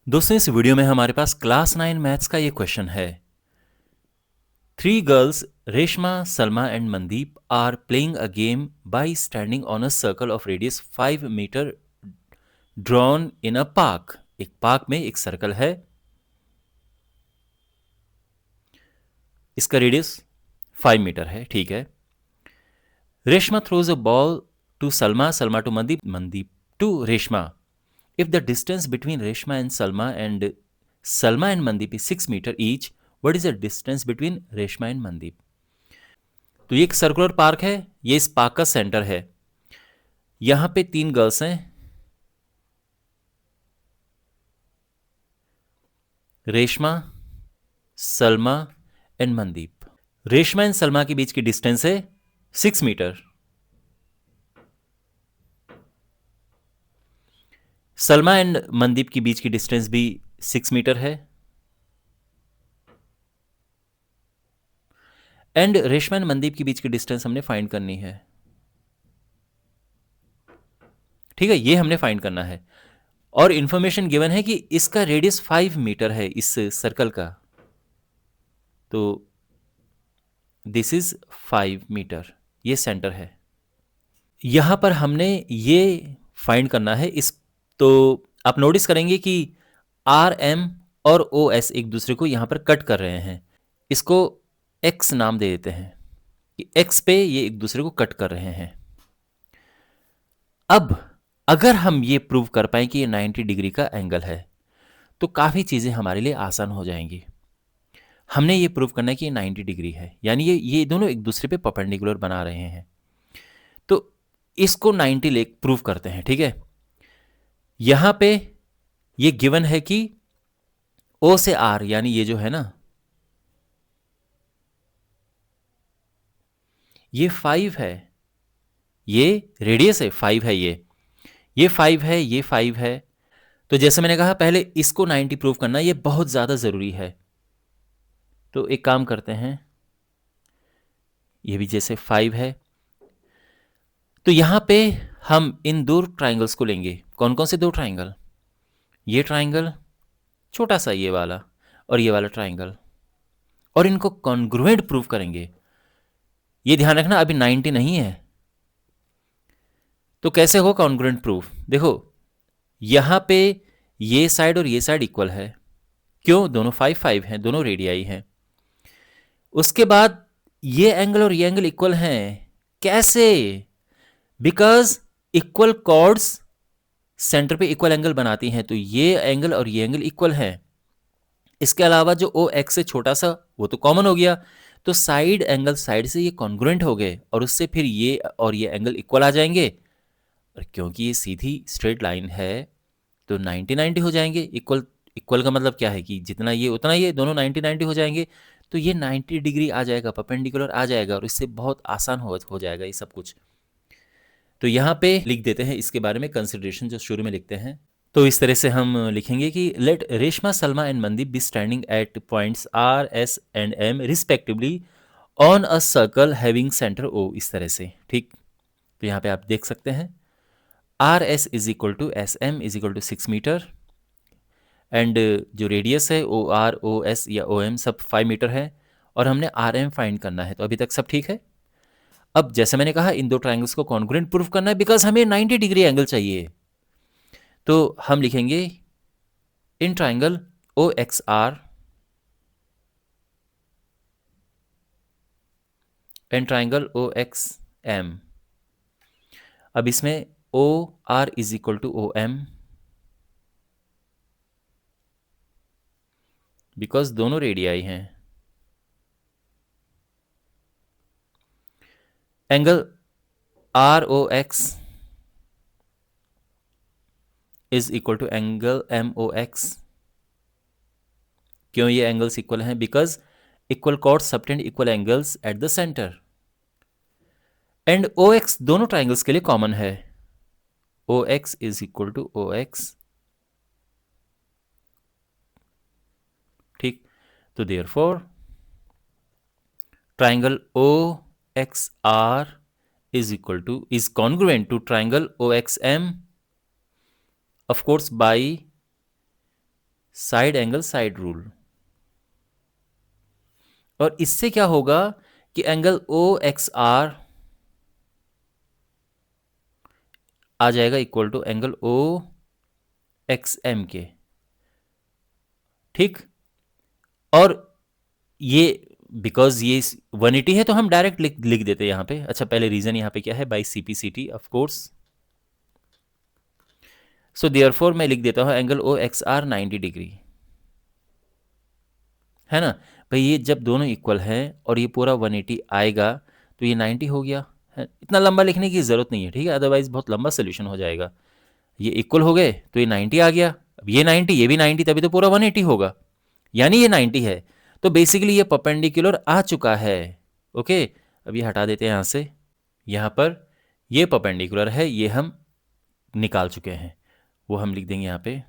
दोस्तों इस वीडियो में हमारे पास क्लास 9 मैथ्स का ये क्वेश्चन है। 3 girls Reshma, Salma and Mandeep are playing a game by standing on a circle of radius 5 metre drawn in a park. एक पार्क में एक सर्कल है, इसका रेडियस 5 मीटर है। ठीक है। Reshma throws a ball to Salma, Salma to Mandeep, Mandeep to Reshma. If the distance between Reshma and Salma and Mandeep is 6 meter each, what is the distance between Reshma and Mandeep? तो ये एक सर्कुलर पार्क है, ये इस पार्क का सेंटर है। यहां पे 3 गर्ल्स हैं, रेशमा, सलमा एंड मनदीप। रेशमा एंड सलमा के बीच की डिस्टेंस है 6 मीटर। सलमा एंड मनदीप के बीच की डिस्टेंस भी 6 मीटर है। एंड रेशमा एंड मनदीप के बीच की डिस्टेंस हमने फाइंड करनी है। ठीक है, ये हमने फाइंड करना है। और इंफॉर्मेशन गिवन है कि इसका रेडियस 5 मीटर है इस सर्कल का। तो दिस इज 5 मीटर, ये सेंटर है। यहां पर हमने ये फाइंड करना है इस। तो आप नोटिस करेंगे कि आर एम और ओ एस एक दूसरे को यहां पर कट कर रहे हैं। इसको एक्स नाम दे देते हैं कि एक्स पे ये एक दूसरे को कट कर रहे हैं। अब अगर हम ये प्रूव कर पाए कि ये 90 डिग्री का एंगल है तो काफ़ी चीज़ें हमारे लिए आसान हो जाएंगी। हमने ये प्रूव करना है कि ये 90 डिग्री है, यानी ये दोनों एक दूसरे पे परपेंडिकुलर बना रहे हैं। तो इसको 90 ले प्रूव करते हैं। ठीक है, यहां पे ये गिवन है कि ओ से आर, यानी ये जो है ना, ये 5 है, ये रेडियस है 5 है, ये 5 है, ये 5 है। तो जैसे मैंने कहा पहले इसको 90 प्रूव करना ये बहुत ज़्यादा ज़रूरी है। तो एक काम करते हैं, ये भी जैसे 5 है तो यहां पे हम इन दो ट्राइंगल्स को लेंगे। कौन कौन से दो ट्राइंगल? ये ट्राइंगल छोटा सा, ये वाला, और ये वाला ट्राइंगल, और इनको कॉन्ग्रुएंट प्रूव करेंगे। ये ध्यान रखना अभी 90 नहीं है। तो कैसे हो कॉन्ग्रुएंट प्रूफ? देखो यहां पे ये साइड और ये साइड इक्वल है। क्यों? दोनों 5 5 हैं, दोनों रेडियाई हैं। उसके बाद ये एंगल और ये एंगल इक्वल हैं। कैसे? बिकॉज इक्वल कॉर्ड्स सेंटर पे इक्वल एंगल बनाती हैं, तो ये एंगल और ये एंगल इक्वल है। इसके अलावा जो ओ एक्स से छोटा सा वो तो कॉमन हो गया, तो साइड एंगल साइड से ये कॉन्ग्रुएंट हो गए और उससे फिर ये और ये एंगल इक्वल आ जाएंगे। और क्योंकि ये सीधी स्ट्रेट लाइन है तो 90 90 हो जाएंगे। इक्वल इक्वल का मतलब क्या है कि जितना ये उतना ये, दोनों 90 90 हो जाएंगे। तो ये 90 डिग्री आ जाएगा, परपेंडिकुलर आ जाएगा, और इससे बहुत आसान हो जाएगा ये सब कुछ। तो यहाँ पे लिख देते हैं इसके बारे में कंसिडरेशन जो शुरू में लिखते हैं। तो इस तरह से हम लिखेंगे कि let Reshma, Salma and Mandeep be standing at points R S and M respectively on a circle having centre O. इस तरह से, ठीक। तो यहाँ पे आप देख सकते हैं R S is equal to S M is equal to 6 metre, and जो रेडियस है ओ आर ओ एस या ओ एम सब 5 मीटर है, और हमने आर एम फाइंड करना है। तो अभी तक सब ठीक है। अब जैसे मैंने कहा इन दो ट्राइंगल्स को कॉन्ग्रुएंट प्रूफ करना है बिकॉज हमें 90 डिग्री एंगल चाहिए। तो हम लिखेंगे in triangle O X R and triangle O X M. अब इसमें O R is equal to O M, because दोनों रेडियाई हैं। Angle R O X is equal to angle M O X. क्यों ये एंगल्स इक्वल हैं? Because equal chords subtend equal angles at the centre. And O X दोनों triangles के लिए common है। O X is equal to O X, ठीक। तो therefore triangle O X R is equal to is congruent to triangle OXM, of course by side angle side rule. और इससे क्या होगा कि एंगल ओ एक्स आर आ जाएगा equal to angle O X M के, ठीक। और ये बिकॉज ये 180 है तो हम डायरेक्ट लिख देते हैं यहाँ पे। अच्छा, पहले रीजन यहाँ पे क्या है, by CPCT of course. So therefore मैं लिख देता हूँ angle O X R 90 degree, है ना भाई। ये जब दोनों इक्वल हैं और ये पूरा 180 आएगा तो ये 90 हो गया है। इतना लंबा लिखने की ज़रूरत नहीं है, ठीक है, अदरवाइज बहुत लंबा सोल्यूशन हो जाएगा। ये इक्वल हो गए तो ये 90 आ गया। अब ये 90 ये भी 90, तभी तो पूरा 180 होगा, यानी ये 90 है। तो बेसिकली ये परपेंडिकुलर आ चुका है। ओके, अब ये हटा देते हैं यहाँ से। यहाँ पर ये परपेंडिकुलर है, ये हम निकाल चुके हैं, वो हम लिख देंगे यहाँ पे।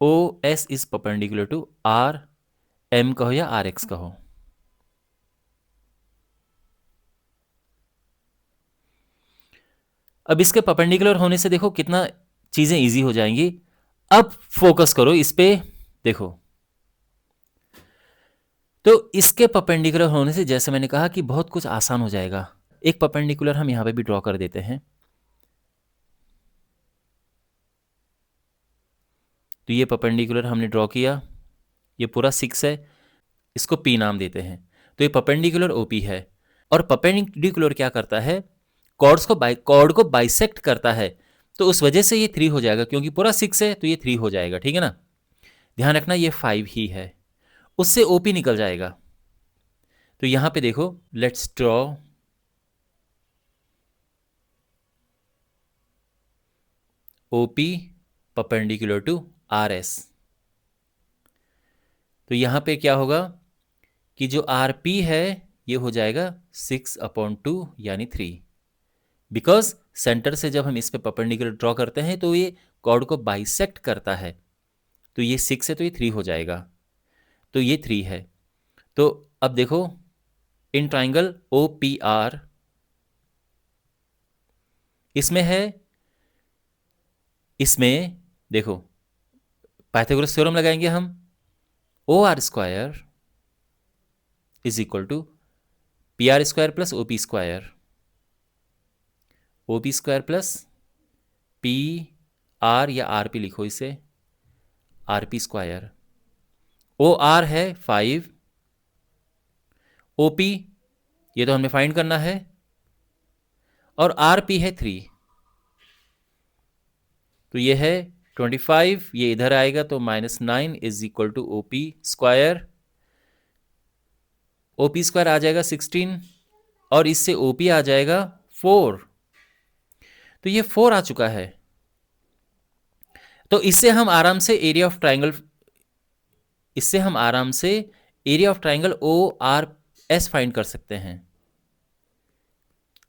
O S is perpendicular to R M कहो या आर एक्स कहो। अब इसके परपेंडिकुलर होने से देखो कितना चीजें इजी हो जाएंगी। अब फोकस करो इस पे, देखो। तो इसके परपेंडिकुलर होने से जैसे मैंने कहा कि बहुत कुछ आसान हो जाएगा। एक परपेंडिकुलर हम यहां पे भी ड्रॉ कर देते हैं। तो ये परपेंडिकुलर हमने ड्रॉ किया, ये पूरा 6 है, इसको P नाम देते हैं। तो ये परपेंडिकुलर OP है। और परपेंडिकुलर क्या करता है, कॉर्ड को बाइसेक्ट करता है। तो उस वजह से ये 3 हो जाएगा, क्योंकि पूरा 6 है तो ये 3 हो जाएगा, ठीक है ना। ध्यान रखना ये 5 ही है, उससे OP निकल जाएगा। तो यहां पे देखो, let's draw OP perpendicular to RS। तो यहां पे क्या होगा कि जो RP है ये हो जाएगा 6/2 यानी 3। बिकॉज सेंटर से जब हम इस पे परपेंडिकुलर ड्रॉ करते हैं तो ये कॉर्ड को बाइसेक्ट करता है। तो ये 6 है तो ये 3 हो जाएगा, तो ये 3 है। तो अब देखो इन ट्राइंगल OPR, इसमें है, इसमें देखो पाइथागोरस थ्योरम लगाएंगे हम। OR square is equal to PR square plus OP square, OP square plus PR या RP लिखो इसे, RP स्क्वायर। OR है 5, OP ये तो हमें फाइंड करना है, और RP है 3। तो ये है 25, ये इधर आएगा तो -9 is equal to OP square. OP square आ जाएगा 16, और इससे OP आ जाएगा 4। तो ये 4 आ चुका है। तो इससे हम आराम से area of triangle, ORS find कर सकते हैं।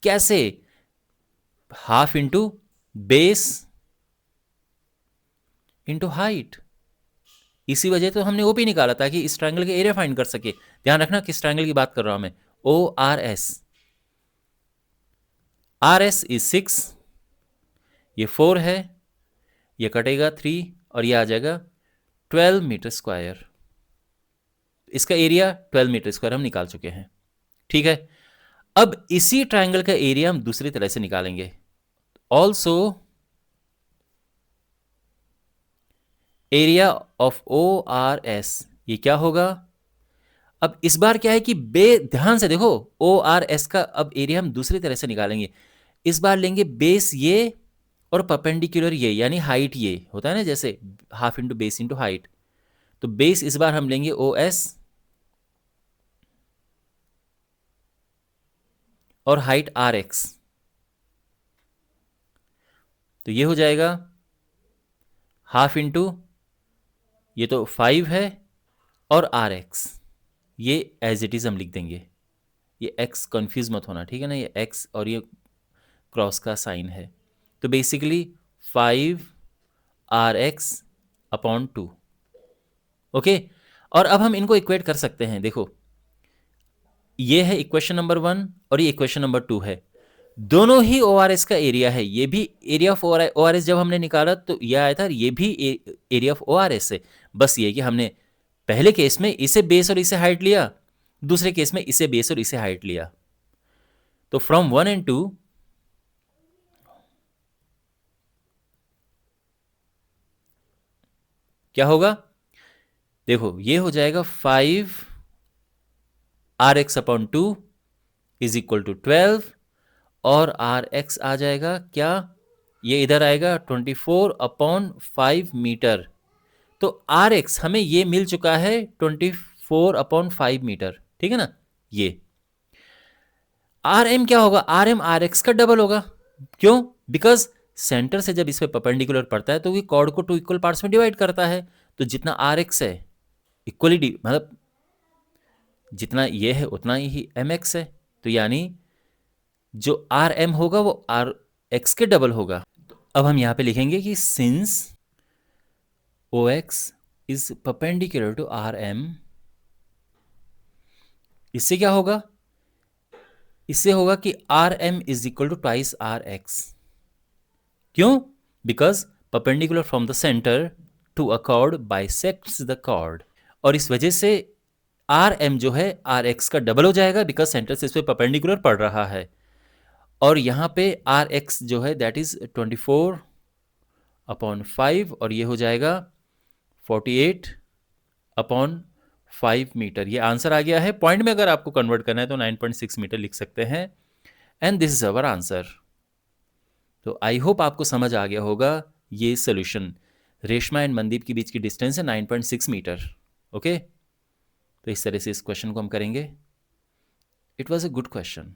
कैसे? Half into base into height. इसी वजह तो हमने OP निकाला ताकि इस ट्राइंगल के एरिया फाइंड कर सके। ध्यान रखना किस ट्राइंगल की बात कर रहा हूं मैं, ORS। RS इज 6, ये 4 है, ये कटेगा 3, और ये आ जाएगा 12 मीटर स्क्वायर। इसका एरिया 12 मीटर स्क्वायर हम निकाल चुके हैं, ठीक है। अब इसी ट्राइंगल का एरिया हम दूसरी तरह से निकालेंगे। ऑल्सो एरिया ऑफ ORS, ये क्या होगा? अब इस बार क्या है कि ध्यान से देखो, ORS का अब एरिया हम दूसरी तरह से निकालेंगे। इस बार लेंगे बेस ये और परपेंडिकुलर ये, यानी हाइट ये होता है ना, जैसे half into base into height. तो बेस इस बार हम लेंगे OS, और हाइट RX। तो ये हो जाएगा हाफ इंटू, ये तो 5 है, और RX ये एज इट इज हम लिख देंगे। ये x कंफ्यूज मत होना, ठीक है ना, ये x और ये क्रॉस का साइन है। तो बेसिकली 5RX/2। ओके, और अब हम इनको इक्वेट कर सकते हैं। देखो ये है इक्वेशन नंबर 1 और ये इक्वेशन नंबर 2 है। दोनों ही ORS का एरिया है। ये भी एरिया ऑफ ORS जब हमने निकाला तो ये आया था, ये भी एरिया ऑफ ORS है। बस ये कि हमने पहले केस में इसे बेस और इसे हाइट लिया, दूसरे केस में इसे बेस और इसे हाइट लिया। तो फ्रॉम 1 and 2 क्या होगा, देखो ये हो जाएगा 5 RX/2 इज इक्वल टू 12 और RX आ जाएगा क्या, ये इधर आएगा 24/5 मीटर। तो RX हमें ये मिल चुका है 24/5 मीटर, ठीक है ना। ये RM क्या होगा, RM RX का डबल होगा। क्यों, बिकॉज सेंटर से जब इस पे परपेंडिकुलर पड़ता है तो ये कॉर्ड को 2 इक्वल पार्ट्स में डिवाइड करता है। तो जितना RX है इक्वली मतलब जितना ये है उतना ही MX है। तो यानी जो RM होगा वो RX के डबल होगा। तो अब हम यहां पे लिखेंगे कि since OX is perpendicular to RM, इससे क्या होगा, इससे होगा कि RM is equal to twice RX। क्यों, because perpendicular from the centre to a chord bisects the chord. और इस वजह से RM जो है RX का डबल हो जाएगा, बिकॉज सेंटर से इस पे परपेंडिकुलर पड़ रहा है। और यहाँ पे RX जो है दैट इज 24/5 और ये हो जाएगा 48/5 मीटर। ये आंसर आ गया है। पॉइंट में अगर आपको कन्वर्ट करना है तो 9.6 मीटर लिख सकते हैं। And this is our answer. तो आई होप आपको समझ आ गया होगा ये सोल्यूशन। रेशमा एंड मनदीप के बीच की डिस्टेंस है 9.6 मीटर। ओके, तो इस तरह से इस क्वेश्चन को हम करेंगे। It was a good question.